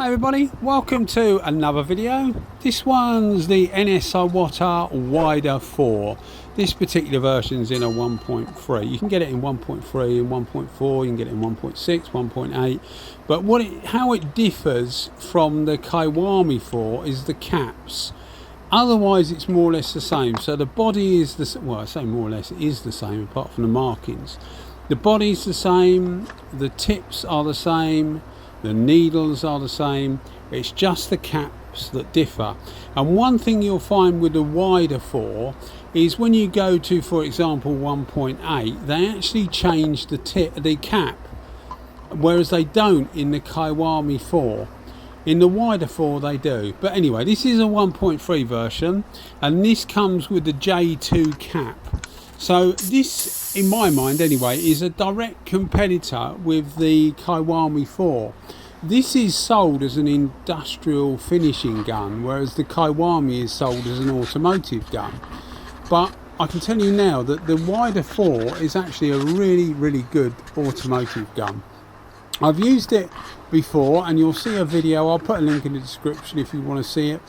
Hi everybody, welcome to another video. This one's the Anest Iwata Wider4. This particular version is in a 1.3. You can get it in 1.3 and 1.4, you can get it in 1.6, 1.8. But how it differs from the Kiwami 4 is the caps. Otherwise it's more or less the same. So the body is the well, I say more or less, it is the same apart from the markings. The body's the same, the tips are the same, the needles are the same, it's just the caps that differ. And one thing you'll find with the wider 4 is when you go to, for example, 1.8, they actually change the cap, whereas they don't in the Kiwami 4. In the wider 4 they do. But anyway, this is a 1.3 version, and this comes with the J2 cap. So this, in my mind anyway, is a direct competitor with the Kiwami 4. This is sold as an industrial finishing gun, whereas the Kiwami is sold as an automotive gun. But I can tell you now that the wider 4 is actually a really good automotive gun. I've used it before, and you'll see a video, I'll put a link in the description if you want to see it,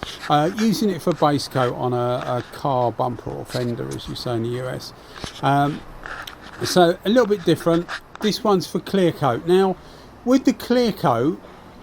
using it for base coat on a car bumper or fender, as you say in the US. So a little bit different. This one's for clear coat. Now with the clear coat,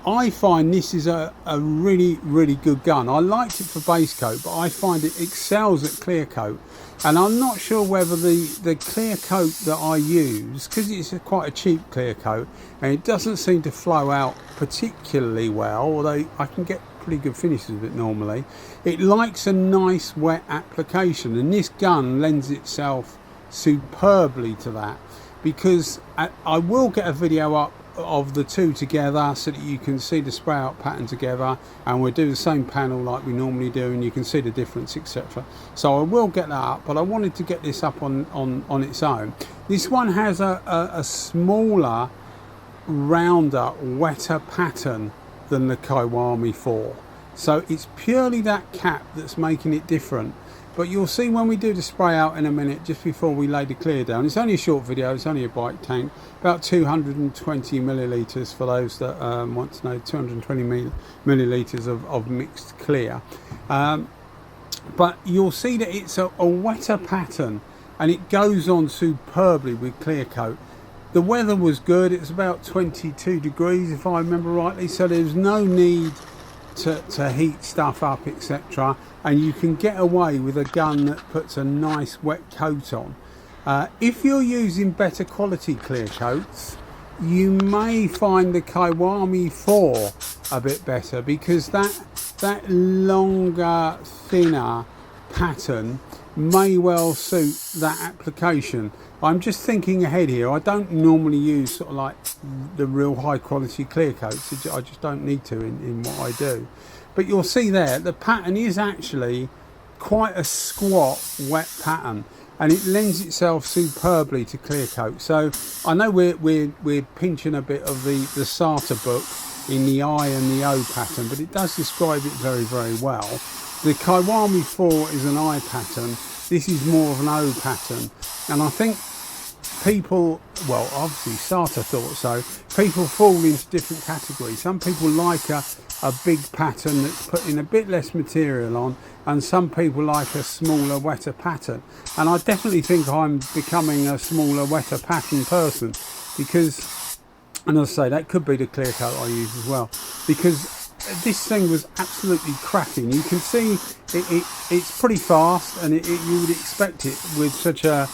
I find this is a really good gun. I liked it for base coat, but I find it excels at clear coat. And I'm not sure whether the clear coat that I use, because it's quite a cheap clear coat and it doesn't seem to flow out particularly well, although I can get pretty good finishes with it normally, it likes a nice wet application, and this gun lends itself superbly to that, because I will get a video up of the two together so that you can see the spray out pattern together, and we'll do the same panel like we normally do and you can see the difference, etc. So I will get that up, but I wanted to get this up on its own. This one has a smaller, rounder, wetter pattern than the Kiwami 4, so it's purely that cap that's making it different. But you'll see when we do the spray out in a minute, just before we lay the clear down. It's only a short video, it's only a bike tank, about 220 millilitres for those that want to know, 220 millilitres of mixed clear. But you'll see that it's a wetter pattern, and it goes on superbly with clear coat. The weather was good, it was about 22 degrees if I remember rightly, so there's no need to heat stuff up, etc. And you can get away with a gun that puts a nice wet coat on. If you're using better quality clear coats, you may find the Kiwami 4 a bit better, because that longer, thinner pattern may well suit that application. I'm just thinking ahead here. I don't normally use sort of like the real high quality clear coats. I just don't need to in what I do. But you'll see there, the pattern is actually quite a squat, wet pattern, and it lends itself superbly to clear coat. So I know we're pinching a bit of the Sartre book in the I and the O pattern, but it does describe it very well. The Kiwami 4 is an I pattern, this is more of an O pattern, and I think people, well obviously Sartre thought so, people fall into different categories. Some people like a big pattern that's putting a bit less material on, and some people like a smaller, wetter pattern. And I definitely think I'm becoming a smaller, wetter pattern person, because, and as I say, that could be the clear coat I use as well, because this thing was absolutely cracking. You can see it's pretty fast, and you would expect it with such a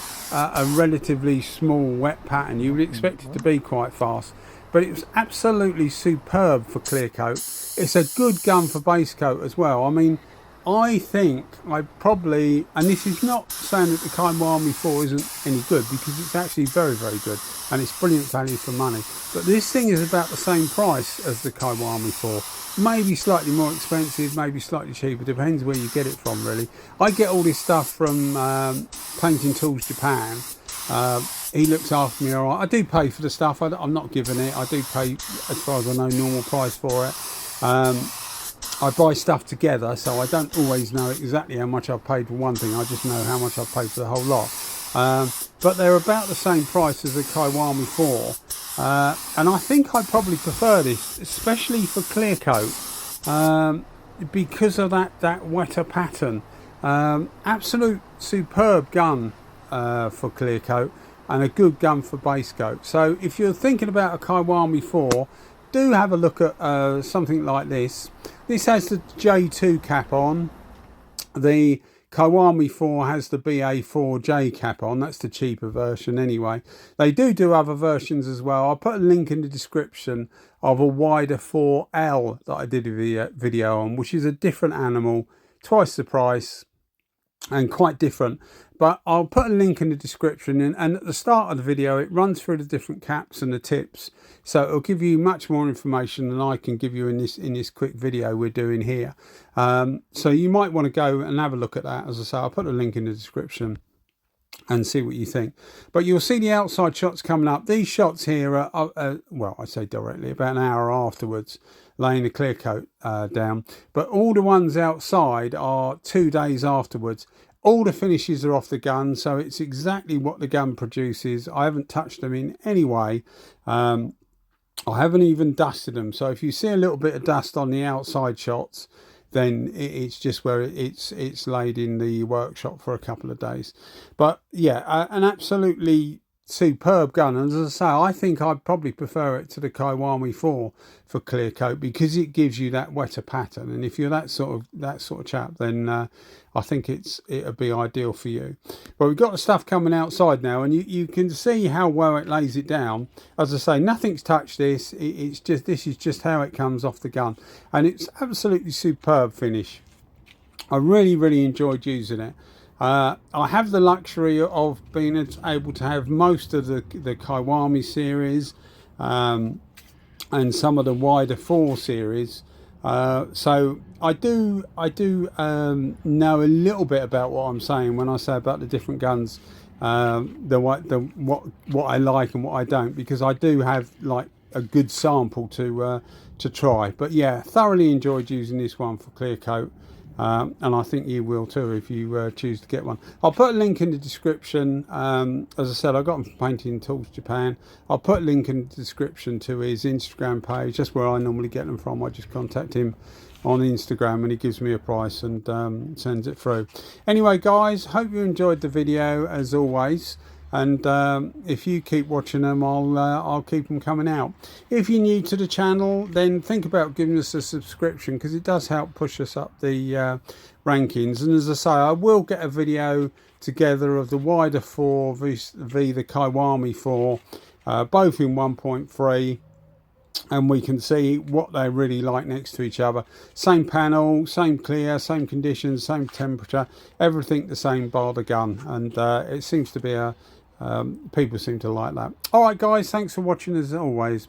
relatively small wet pattern. You would expect it to be quite fast, but it was absolutely superb for clear coat. It's a good gun for base coat as well. I mean, I think I probably, and this is not saying that the Kiwami 4 isn't any good, because it's actually very good and it's brilliant value for money, but this thing is about the same price as the Kiwami 4. Maybe slightly more expensive, maybe slightly cheaper, depends where you get it from really. I get all this stuff from paintingtool.jp. He looks after me alright. I do pay for the stuff, I'm not giving it, I do pay, as far as I know, normal price for it. I buy stuff together, so I don't always know exactly how much I've paid for one thing, I just know how much I've paid for the whole lot. but they're about the same price as the Kiwami 4, and I think I probably prefer this, especially for clear coat, because of that wetter pattern. Absolute superb gun for clear coat, and a good gun for base coat. So if you're thinking about a Kiwami 4, do have a look at something like this. This has the J2 cap on. The Kiwami 4 has the BA4J cap on. That's the cheaper version anyway. They do other versions as well. I'll put a link in the description of a Wider4L that I did a video on, which is a different animal, twice the price, and quite different. But I'll put a link in the description, and at the start of the video it runs through the different caps and the tips, so it'll give you much more information than I can give you in this quick video we're doing here. So you might want to go and have a look at that. As I say, I'll put a link in the description and see what you think. But you'll see the outside shots coming up. These shots here are well, I say directly, about an hour afterwards, laying the clear coat down. But all the ones outside are 2 days afterwards. All the finishes are off the gun, so it's exactly what the gun produces. I haven't touched them in any way. I haven't even dusted them. So if you see a little bit of dust on the outside shots, then it's just where it's laid in the workshop for a couple of days. But yeah, an absolutely superb gun, and as I say, I think I'd probably prefer it to the Kiwami 4 for clear coat, because it gives you that wetter pattern, and if you're that sort of chap, then I think it'll be ideal for you. But we've got the stuff coming outside now, and you can see how well it lays it down. As I say, nothing's touched this. This is just how it comes off the gun, and it's absolutely superb finish. I really enjoyed using it. I have the luxury of being able to have most of the Kiwami series and some of the Wider4 series, so I do know a little bit about what I'm saying when I say about the different guns, what I like and what I don't, because I do have like a good sample to try. But yeah, thoroughly enjoyed using this one for clear coat. And I think you will too if you choose to get one. I'll put a link in the description. As I said, I got them from Painting Tools Japan. I'll put a link in the description to his Instagram page. That's where I normally get them from. I just contact him on Instagram and he gives me a price and sends it through. Anyway guys, hope you enjoyed the video as always. And if you keep watching them, I'll keep them coming out. If you're new to the channel, then think about giving us a subscription, because it does help push us up the rankings. And as I say, I will get a video together of the Wider4 v the Kiwami 4, both in 1.3. And we can see what they're really like next to each other. Same panel, same clear, same conditions, same temperature, everything the same bar the gun. And it seems to be people seem to like that. All right guys, thanks for watching as always.